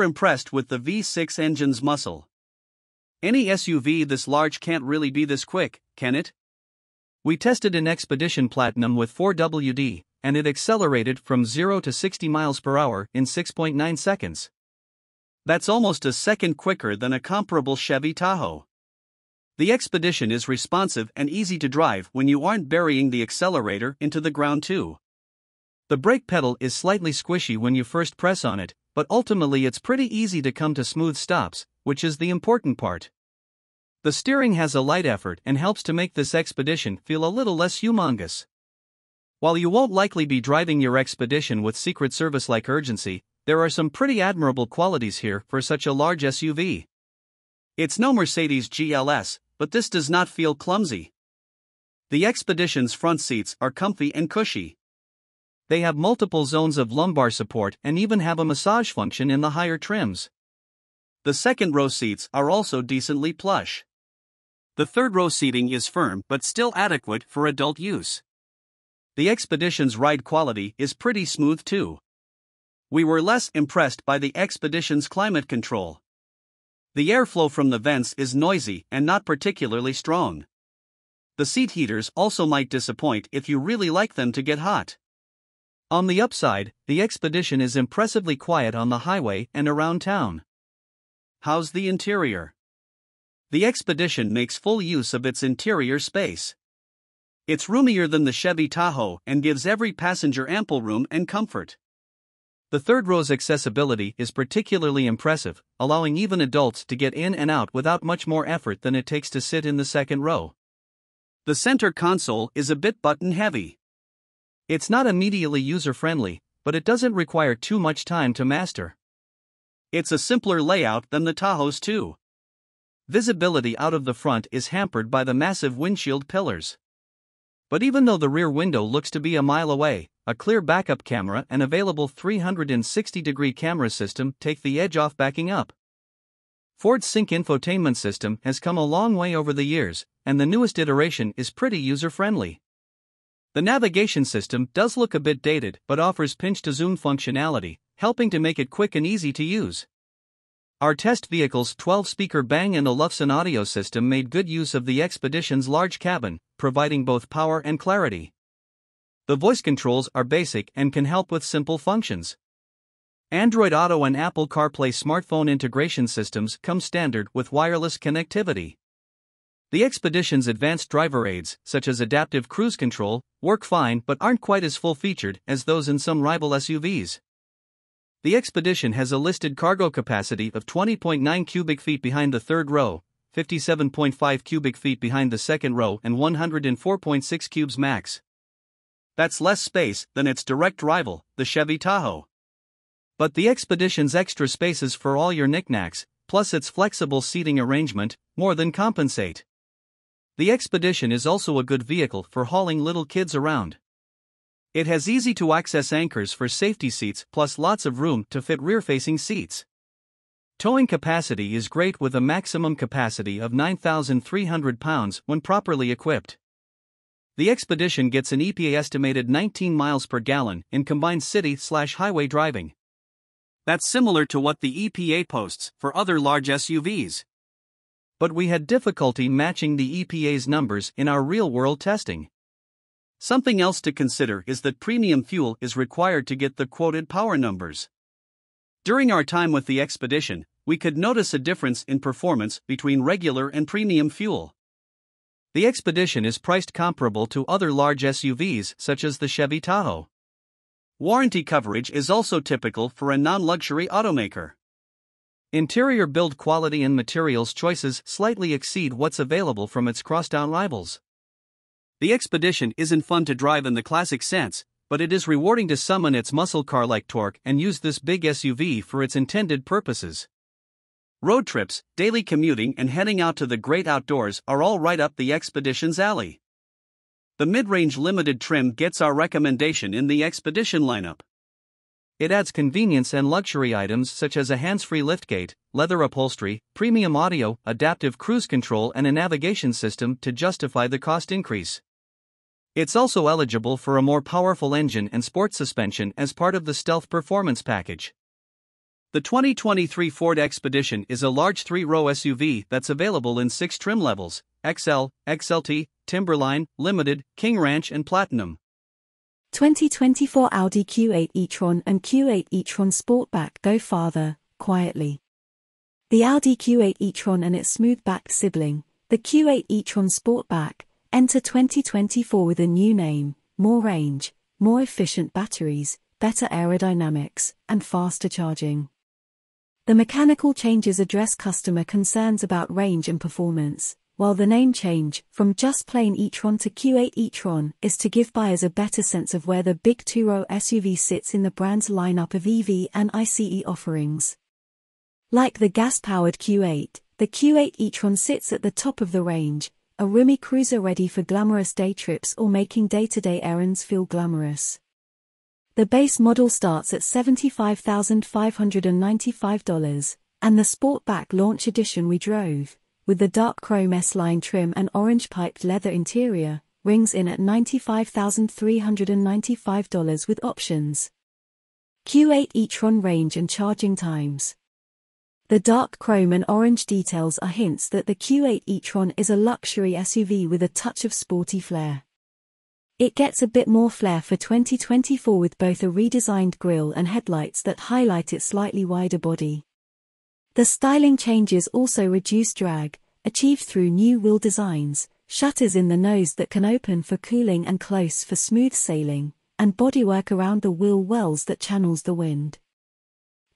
Impressed with the V6 engine's muscle. Any SUV this large can't really be this quick, can it? We tested an Expedition Platinum with 4WD, and it accelerated from 0 to 60 miles per hour in 6.9 seconds. That's almost a second quicker than a comparable Chevy Tahoe. The Expedition is responsive and easy to drive when you aren't burying the accelerator into the ground too. The brake pedal is slightly squishy when you first press on it, but ultimately it's pretty easy to come to smooth stops, which is the important part. The steering has a light effort and helps to make this Expedition feel a little less humongous. While you won't likely be driving your Expedition with Secret Service-like urgency, there are some pretty admirable qualities here for such a large SUV. It's no Mercedes GLS, but this does not feel clumsy. The Expedition's front seats are comfy and cushy. They have multiple zones of lumbar support and even have a massage function in the higher trims. The second row seats are also decently plush. The third row seating is firm but still adequate for adult use. The Expedition's ride quality is pretty smooth too. We were less impressed by the Expedition's climate control. The airflow from the vents is noisy and not particularly strong. The seat heaters also might disappoint if you really like them to get hot. On the upside, the Expedition is impressively quiet on the highway and around town. How's the interior? The Expedition makes full use of its interior space. It's roomier than the Chevy Tahoe and gives every passenger ample room and comfort. The third row's accessibility is particularly impressive, allowing even adults to get in and out without much more effort than it takes to sit in the second row. The center console is a bit button-heavy. It's not immediately user-friendly, but it doesn't require too much time to master. It's a simpler layout than the Tahoe's too. Visibility out of the front is hampered by the massive windshield pillars. But even though the rear window looks to be a mile away, a clear backup camera and available 360-degree camera system take the edge off backing up. Ford's Sync infotainment system has come a long way over the years, and the newest iteration is pretty user-friendly. The navigation system does look a bit dated but offers pinch-to-zoom functionality, helping to make it quick and easy to use. Our test vehicle's 12-speaker Bang & Olufsen audio system made good use of the Expedition's large cabin, providing both power and clarity. The voice controls are basic and can help with simple functions. Android Auto and Apple CarPlay smartphone integration systems come standard with wireless connectivity. The Expedition's advanced driver aids, such as adaptive cruise control, work fine but aren't quite as full-featured as those in some rival SUVs. The Expedition has a listed cargo capacity of 20.9 cubic feet behind the third row, 57.5 cubic feet behind the second row and 104.6 cubes max. That's less space than its direct rival, the Chevy Tahoe. But the Expedition's extra spaces for all your knickknacks, plus its flexible seating arrangement, more than compensate. The Expedition is also a good vehicle for hauling little kids around. It has easy-to-access anchors for safety seats plus lots of room to fit rear-facing seats. Towing capacity is great with a maximum capacity of 9,300 pounds when properly equipped. The Expedition gets an EPA estimated 19 miles per gallon in combined city/highway driving. That's similar to what the EPA posts for other large SUVs. But we had difficulty matching the EPA's numbers in our real-world testing. Something else to consider is that premium fuel is required to get the quoted power numbers. During our time with the Expedition, we could notice a difference in performance between regular and premium fuel. The Expedition is priced comparable to other large SUVs such as the Chevy Tahoe. Warranty coverage is also typical for a non-luxury automaker. Interior build quality and materials choices slightly exceed what's available from its crosstown rivals. The Expedition isn't fun to drive in the classic sense, but it is rewarding to summon its muscle car-like torque and use this big SUV for its intended purposes. Road trips, daily commuting and heading out to the great outdoors are all right up the Expedition's alley. The mid-range limited trim gets our recommendation in the Expedition lineup. It adds convenience and luxury items such as a hands-free liftgate, leather upholstery, premium audio, adaptive cruise control and a navigation system to justify the cost increase. It's also eligible for a more powerful engine and sport suspension as part of the Stealth Performance package. The 2023 Ford Expedition is a large three-row SUV that's available in 6 trim levels: XL, XLT, Timberline, Limited, King Ranch and Platinum. 2024 Audi Q8 e-tron and Q8 e-tron Sportback go farther, quietly. The Audi Q8 e-tron and its smooth-backed sibling, the Q8 e-tron Sportback, enter 2024 with a new name, more range, more efficient batteries, better aerodynamics, and faster charging. The mechanical changes address customer concerns about range and performance, while the name change, from just plain e-tron to Q8 e-tron, is to give buyers a better sense of where the big two-row SUV sits in the brand's lineup of EV and ICE offerings. Like the gas-powered Q8, the Q8 e-tron sits at the top of the range, a roomy cruiser ready for glamorous day trips or making day-to-day errands feel glamorous. The base model starts at $75,595, and the Sportback Launch Edition we drove, with the dark chrome S-line trim and orange piped leather interior, rings in at $95,395 with options. Q8 e-tron range and charging times. The dark chrome and orange details are hints that the Q8 e-tron is a luxury SUV with a touch of sporty flair. It gets a bit more flair for 2024 with both a redesigned grille and headlights that highlight its slightly wider body. The styling changes also reduce drag, achieved through new wheel designs, shutters in the nose that can open for cooling and close for smooth sailing, and bodywork around the wheel wells that channels the wind.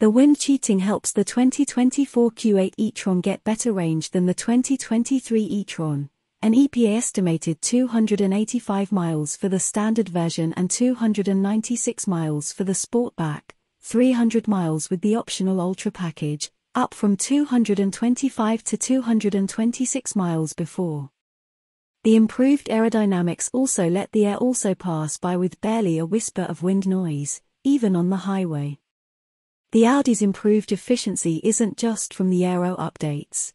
The wind cheating helps the 2024 Q8 e-tron get better range than the 2023 e-tron. An EPA estimated 285 miles for the standard version and 296 miles for the Sportback, 300 miles with the optional Ultra package, up from 225 to 226 miles before. The improved aerodynamics also let the air also pass by with barely a whisper of wind noise, even on the highway. The Audi's improved efficiency isn't just from the aero updates.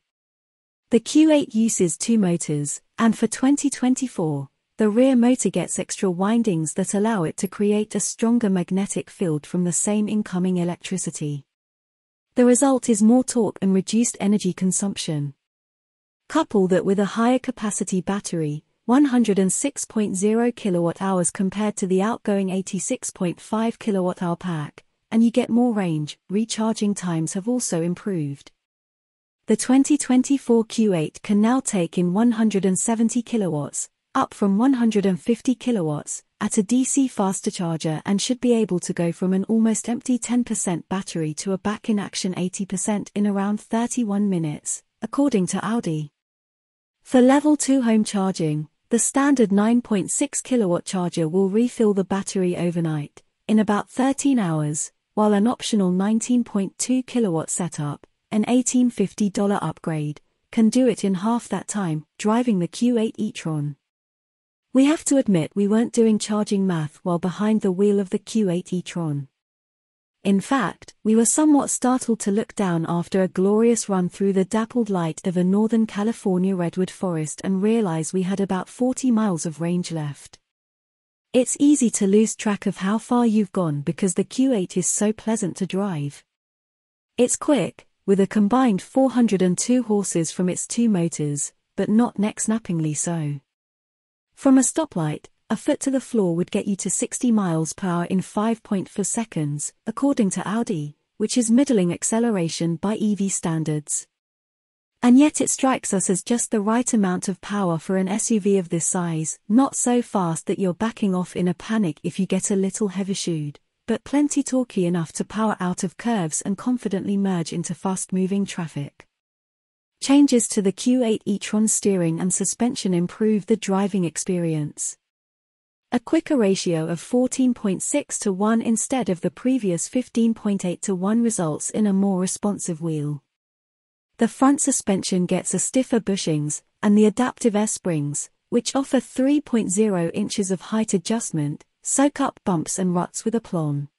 The Q8 uses 2 motors, and for 2024, the rear motor gets extra windings that allow it to create a stronger magnetic field from the same incoming electricity. The result is more torque and reduced energy consumption. Couple that with a higher capacity battery, 106.0 kWh compared to the outgoing 86.5 kWh pack, and you get more range. Recharging times have also improved. The 2024 Q8 can now take in 170 kilowatts, up from 150 kilowatts, at a DC faster charger and should be able to go from an almost empty 10% battery to a back-in-action 80% in around 31 minutes, according to Audi. For Level 2 home charging, the standard 9.6 kilowatt charger will refill the battery overnight, in about 13 hours, while an optional 19.2 kilowatt setup, an $1,850 upgrade, can do it in half that time, driving the Q8 e-tron. We have to admit we weren't doing charging math while behind the wheel of the Q8 e-tron. In fact, we were somewhat startled to look down after a glorious run through the dappled light of a Northern California redwood forest and realize we had about 40 miles of range left. It's easy to lose track of how far you've gone because the Q8 is so pleasant to drive. It's quick, with a combined 402 horses from its 2 motors, but not neck-snappingly so. From a stoplight, a foot to the floor would get you to 60 miles per hour in 5.4 seconds, according to Audi, which is middling acceleration by EV standards. And yet it strikes us as just the right amount of power for an SUV of this size, not so fast that you're backing off in a panic if you get a little heavy-shoed, but plenty torquey enough to power out of curves and confidently merge into fast-moving traffic. Changes to the Q8 e-tron steering and suspension improve the driving experience. A quicker ratio of 14.6 to 1 instead of the previous 15.8 to 1 results in a more responsive wheel. The front suspension gets a stiffer bushings, and the adaptive air springs, which offer 3.0 inches of height adjustment, soak up bumps and ruts with aplomb.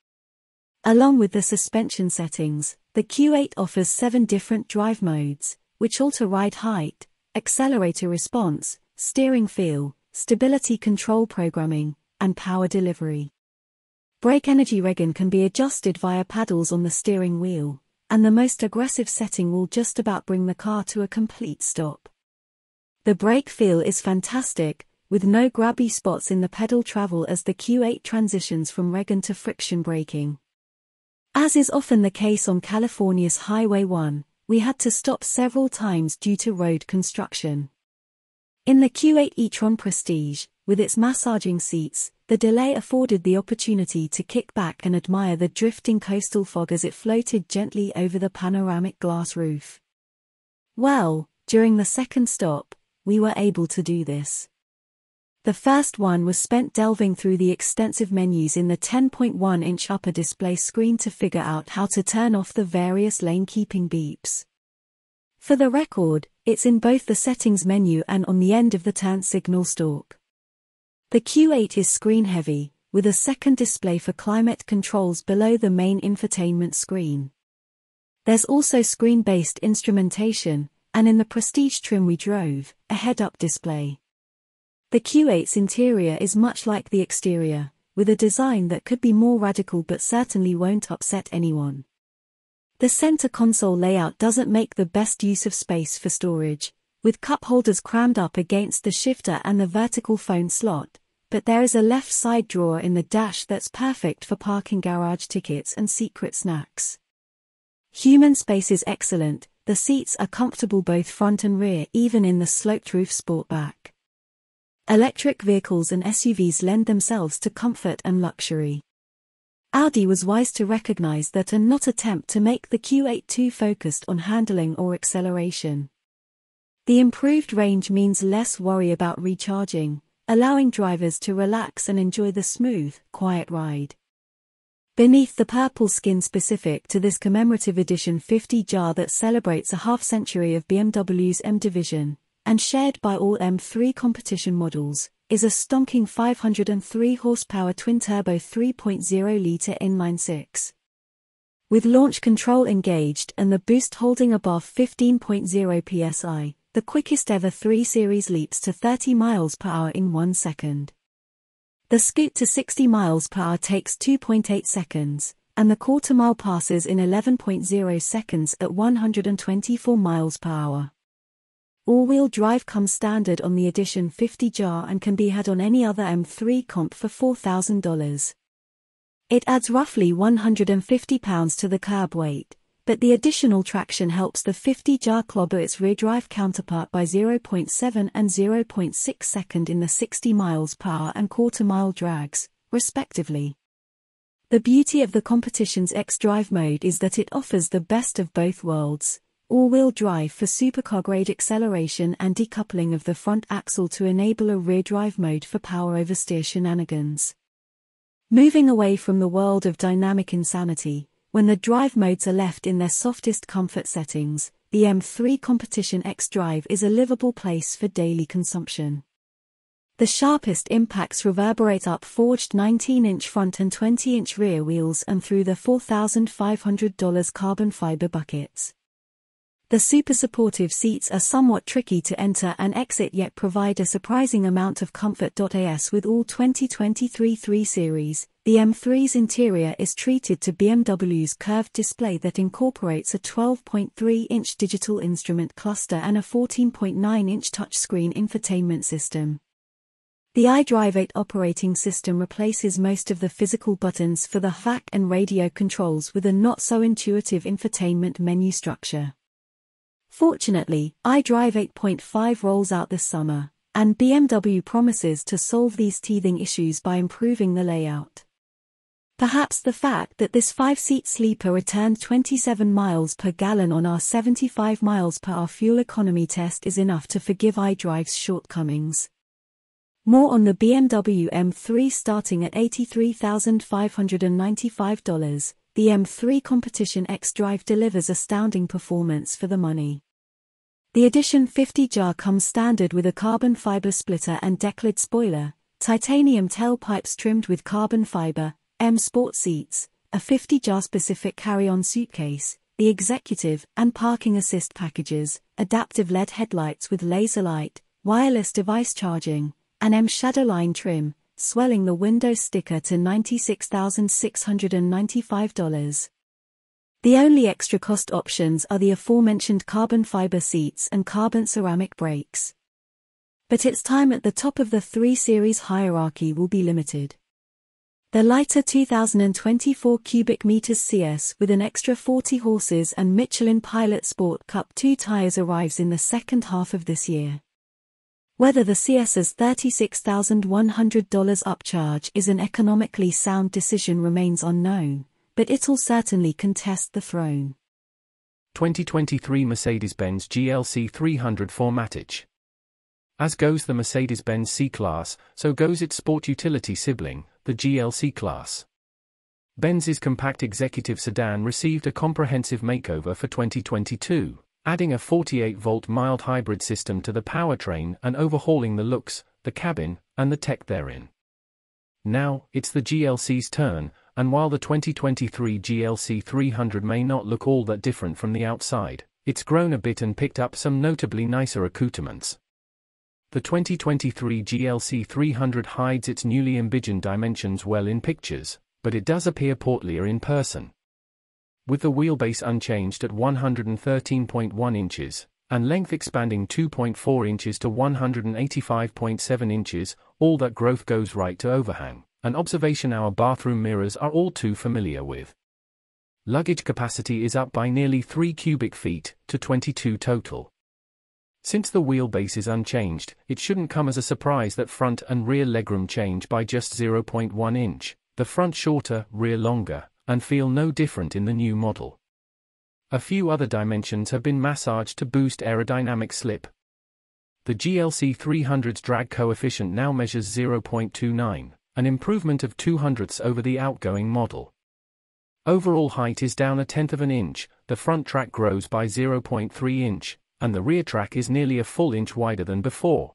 Along with the suspension settings, the Q8 offers 7 different drive modes, which alter ride height, accelerator response, steering feel, stability control programming, and power delivery. Brake energy regen can be adjusted via paddles on the steering wheel, and the most aggressive setting will just about bring the car to a complete stop. The brake feel is fantastic, with no grabby spots in the pedal travel as the Q8 transitions from regen to friction braking. As is often the case on California's Highway 1, we had to stop several times due to road construction. In the Q8 e-tron Prestige, with its massaging seats, the delay afforded the opportunity to kick back and admire the drifting coastal fog as it floated gently over the panoramic glass roof. Well, during the second stop, we were able to do this. The first one was spent delving through the extensive menus in the 10.1-inch upper display screen to figure out how to turn off the various lane-keeping beeps. For the record, it's in both the settings menu and on the end of the turn signal stalk. The Q8 is screen-heavy, with a second display for climate controls below the main infotainment screen. There's also screen-based instrumentation, and in the Prestige trim we drove, a head-up display. The Q8's interior is much like the exterior, with a design that could be more radical but certainly won't upset anyone. The center console layout doesn't make the best use of space for storage, with cup holders crammed up against the shifter and the vertical phone slot, but there is a left side drawer in the dash that's perfect for parking garage tickets and secret snacks. Human space is excellent, the seats are comfortable both front and rear even in the sloped roof Sportback. Electric vehicles and SUVs lend themselves to comfort and luxury. Audi was wise to recognize that and not attempt to make the Q8 too focused on handling or acceleration. The improved range means less worry about recharging, allowing drivers to relax and enjoy the smooth, quiet ride. Beneath the purple skin specific to this commemorative edition 50 jar that celebrates a half-century of BMW's M division, and shared by all M3 competition models, is a stonking 503 horsepower twin-turbo 3.0-litre inline-six. With launch control engaged and the boost holding above 15.0 psi, the quickest ever 3 Series leaps to 30 miles per hour in 1 second. The scoot to 60 miles per hour takes 2.8 seconds, and the quarter-mile passes in 11.0 seconds at 124 miles per hour. All-wheel drive comes standard on the Edition 50 jar and can be had on any other M3 comp for $4,000. It adds roughly 150 pounds to the curb weight, but the additional traction helps the 50 jar clobber its rear drive counterpart by 0.7 and 0.6 second in the 60 miles per hour and quarter-mile drags, respectively. The beauty of the competition's X-Drive mode is that it offers the best of both worlds. All-wheel drive for supercar-grade acceleration and decoupling of the front axle to enable a rear-drive mode for power oversteer shenanigans. Moving away from the world of dynamic insanity, when the drive modes are left in their softest comfort settings, the M3 Competition X-Drive is a livable place for daily consumption. The sharpest impacts reverberate up forged 19-inch front and 20-inch rear wheels and through the $4,500 carbon fiber buckets. The super supportive seats are somewhat tricky to enter and exit yet provide a surprising amount of comfort. As with all 2023 3 Series, the M3's interior is treated to BMW's curved display that incorporates a 12.3-inch digital instrument cluster and a 14.9-inch touchscreen infotainment system. The iDrive 8 operating system replaces most of the physical buttons for the HVAC and radio controls with a not-so-intuitive infotainment menu structure. Fortunately, iDrive 8.5 rolls out this summer, and BMW promises to solve these teething issues by improving the layout. Perhaps the fact that this 5-seat sleeper returned 27 miles per gallon on our 75 miles per hour fuel economy test is enough to forgive iDrive's shortcomings. More on the BMW M3 starting at $83,595. The M3 Competition X-Drive delivers astounding performance for the money. The Edition 50 jar comes standard with a carbon fiber splitter and decklid spoiler, titanium tailpipes trimmed with carbon fiber, M Sport seats, a 50 jar specific carry-on suitcase, the executive and parking assist packages, adaptive LED headlights with laser light, wireless device charging, an M Shadowline trim, swelling the Windows sticker to $96,695. The only extra cost options are the aforementioned carbon fiber seats and carbon ceramic brakes. But its time at the top of the 3 Series hierarchy will be limited. The lighter 2024 cubic meters CS with an extra 40 horses and Michelin Pilot Sport Cup 2 tires arrives in the second half of this year. Whether the CS's $36,100 upcharge is an economically sound decision remains unknown, but it'll certainly contest the throne. 2023 Mercedes-Benz GLC 300 Formatage. As goes the Mercedes-Benz C-Class, so goes its sport utility sibling, the GLC Class. Benz's compact executive sedan received a comprehensive makeover for 2022, adding a 48-volt mild hybrid system to the powertrain and overhauling the looks, the cabin, and the tech therein. Now, it's the GLC's turn, and while the 2023 GLC 300 may not look all that different from the outside, it's grown a bit and picked up some notably nicer accoutrements. The 2023 GLC 300 hides its newly envisioned dimensions well in pictures, but it does appear portlier in person. With the wheelbase unchanged at 113.1 inches, and length expanding 2.4 inches to 185.7 inches, all that growth goes right to overhang, an observation our bathroom mirrors are all too familiar with. Luggage capacity is up by nearly 3 cubic feet, to 22 total. Since the wheelbase is unchanged, it shouldn't come as a surprise that front and rear legroom change by just 0.1 inch, the front shorter, rear longer, and feel no different in the new model. A few other dimensions have been massaged to boost aerodynamic slip. The GLC 300's drag coefficient now measures 0.29, an improvement of 0.02 over the outgoing model. Overall height is down 1/10 of an inch, the front track grows by 0.3 inch, and the rear track is nearly a full inch wider than before.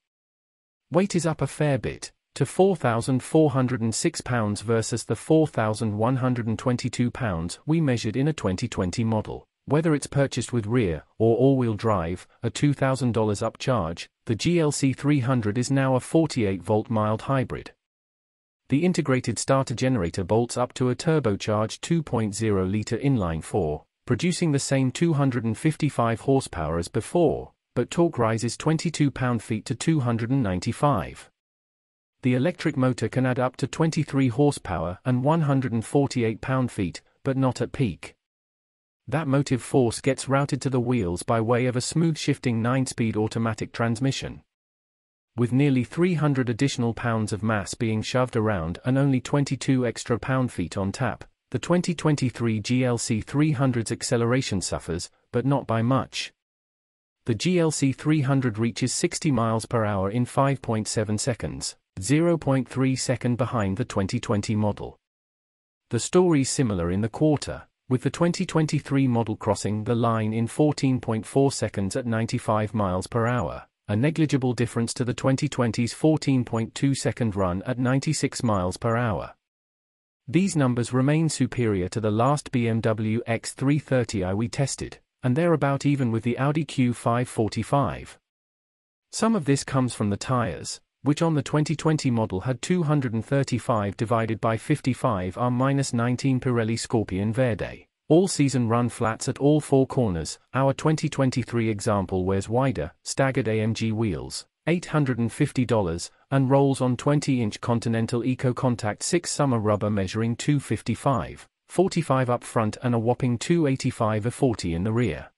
Weight is up a fair bit, to 4,406 pounds versus the 4,122 pounds we measured in a 2020 model. Whether it's purchased with rear or all-wheel drive, a $2,000 upcharge, the GLC 300 is now a 48-volt mild hybrid. The integrated starter-generator bolts up to a turbocharged 2.0-litre inline-4, producing the same 255 horsepower as before, but torque rises 22 pound-feet to 295. The electric motor can add up to 23 horsepower and 148 pound-feet, but not at peak. That motive force gets routed to the wheels by way of a smooth-shifting 9-speed automatic transmission. With nearly 300 additional pounds of mass being shoved around and only 22 extra pound-feet on tap, the 2023 GLC 300's acceleration suffers, but not by much. The GLC 300 reaches 60 miles per hour in 5.7 seconds, 0.3 seconds behind the 2020 model. The story's similar in the quarter, with the 2023 model crossing the line in 14.4 seconds at 95 miles per hour, a negligible difference to the 2020's 14.2-second run at 96 miles per hour. These numbers remain superior to the last BMW X330i we tested, and they're about even with the Audi Q5 Some of this comes from the tires, which on the 2020 model had 235 divided by 55 are -19 Pirelli Scorpion Verde. All-season run flats at all 4 corners. Our 2023 example wears wider, staggered AMG wheels, $850, and rolls on 20-inch Continental Eco Contact 6 summer rubber measuring 255, 45 up front and a whopping 285 or 40 in the rear.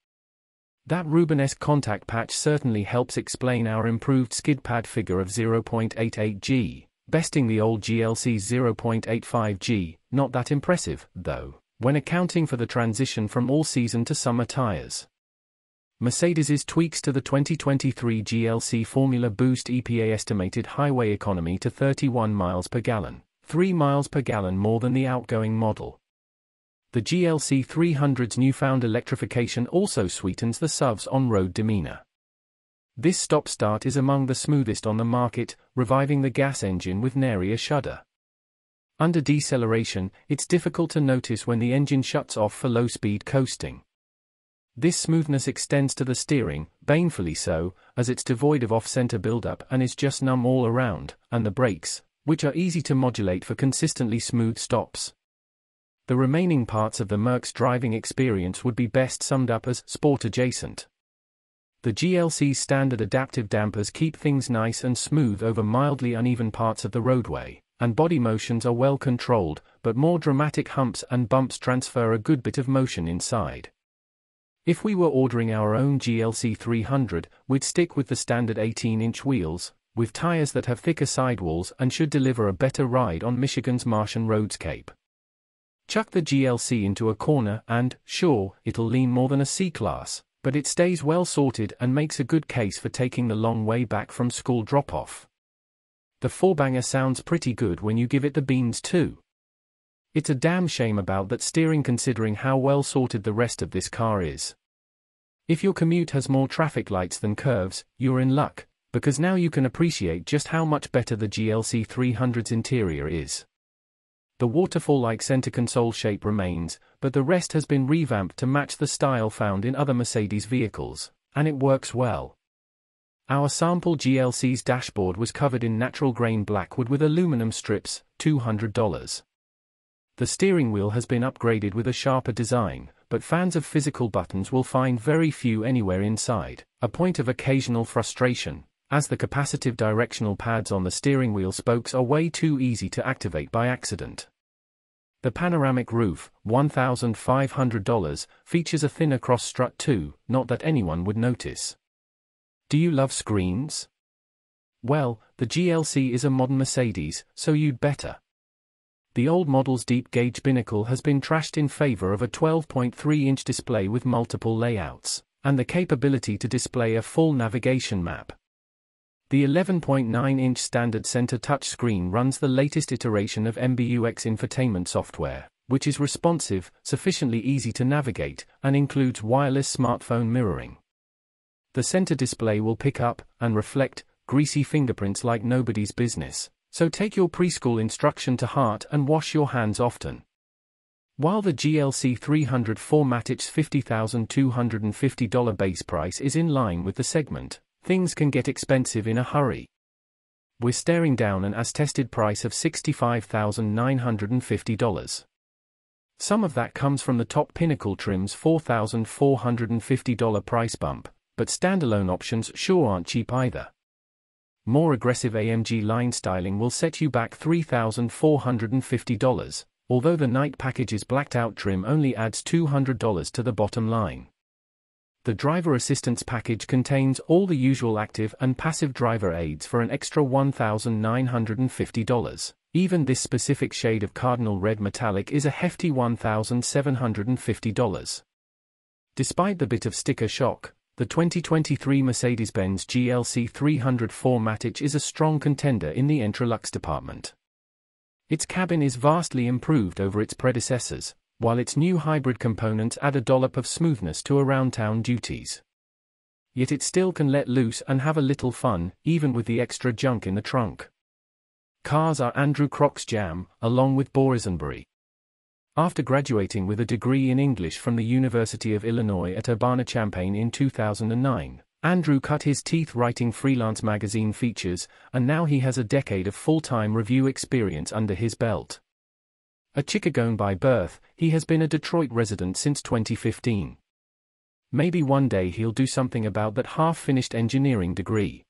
That Rubenesque contact patch certainly helps explain our improved skid pad figure of 0.88 G, besting the old GLC's 0.85 G, not that impressive, though, when accounting for the transition from all-season to summer tires. Mercedes's tweaks to the 2023 GLC Formula Boost EPA estimated highway economy to 31 miles per gallon, 3 miles per gallon more than the outgoing model. The GLC 300's newfound electrification also sweetens the SUV's on-road demeanor. This stop-start is among the smoothest on the market, reviving the gas engine with nary a shudder. Under deceleration, it's difficult to notice when the engine shuts off for low-speed coasting. This smoothness extends to the steering, banefully so, as it's devoid of off-center buildup and is just numb all around, and the brakes, which are easy to modulate for consistently smooth stops. The remaining parts of the Merc's driving experience would be best summed up as sport adjacent. The GLC's standard adaptive dampers keep things nice and smooth over mildly uneven parts of the roadway, and body motions are well controlled, but more dramatic humps and bumps transfer a good bit of motion inside. If we were ordering our own GLC 300, we'd stick with the standard 18-inch wheels, with tires that have thicker sidewalls and should deliver a better ride on Michigan's Martian roadscape. Chuck the GLC into a corner and, sure, it'll lean more than a C-Class, but it stays well sorted and makes a good case for taking the long way back from school drop-off. The four-banger sounds pretty good when you give it the beans too. It's a damn shame about that steering considering how well sorted the rest of this car is. If your commute has more traffic lights than curves, you're in luck, because now you can appreciate just how much better the GLC 300's interior is. The waterfall-like center console shape remains, but the rest has been revamped to match the style found in other Mercedes vehicles, and it works well. Our sample GLC's dashboard was covered in natural grain blackwood with aluminum strips, $200. The steering wheel has been upgraded with a sharper design, but fans of physical buttons will find very few anywhere inside, a point of occasional frustration, as the capacitive directional pads on the steering wheel spokes are way too easy to activate by accident. The panoramic roof, $1,500, features a thinner cross strut too, not that anyone would notice. Do you love screens? Well, the GLC is a modern Mercedes, so you'd better. The old model's deep-gauge binnacle has been trashed in favor of a 12.3-inch display with multiple layouts, and the capability to display a full navigation map. The 11.9-inch standard center touchscreen runs the latest iteration of MBUX infotainment software, which is responsive, sufficiently easy to navigate, and includes wireless smartphone mirroring. The center display will pick up and reflect greasy fingerprints like nobody's business. So take your preschool instruction to heart and wash your hands often. While the GLC 300 4MATIC's $50,250 base price is in line with the segment, things can get expensive in a hurry. We're staring down an as-tested price of $65,950. Some of that comes from the top Pinnacle trim's $4,450 price bump, but standalone options sure aren't cheap either. More aggressive AMG line styling will set you back $3,450, although the Night Package's blacked-out trim only adds $200 to the bottom line. The driver assistance package contains all the usual active and passive driver aids for an extra $1,950. Even this specific shade of cardinal red metallic is a hefty $1,750. Despite the bit of sticker shock, the 2023 Mercedes-Benz GLC 300 4MATIC is a strong contender in the Entralux department. Its cabin is vastly improved over its predecessors, while its new hybrid components add a dollop of smoothness to around-town duties. Yet it still can let loose and have a little fun, even with the extra junk in the trunk. Cars are Andrew Croc's jam, along with Boysenberry. After graduating with a degree in English from the University of Illinois at Urbana-Champaign in 2009, Andrew cut his teeth writing freelance magazine features, and now he has a decade of full-time review experience under his belt. A Chicagoan by birth, he has been a Detroit resident since 2015. Maybe one day he'll do something about that half-finished engineering degree.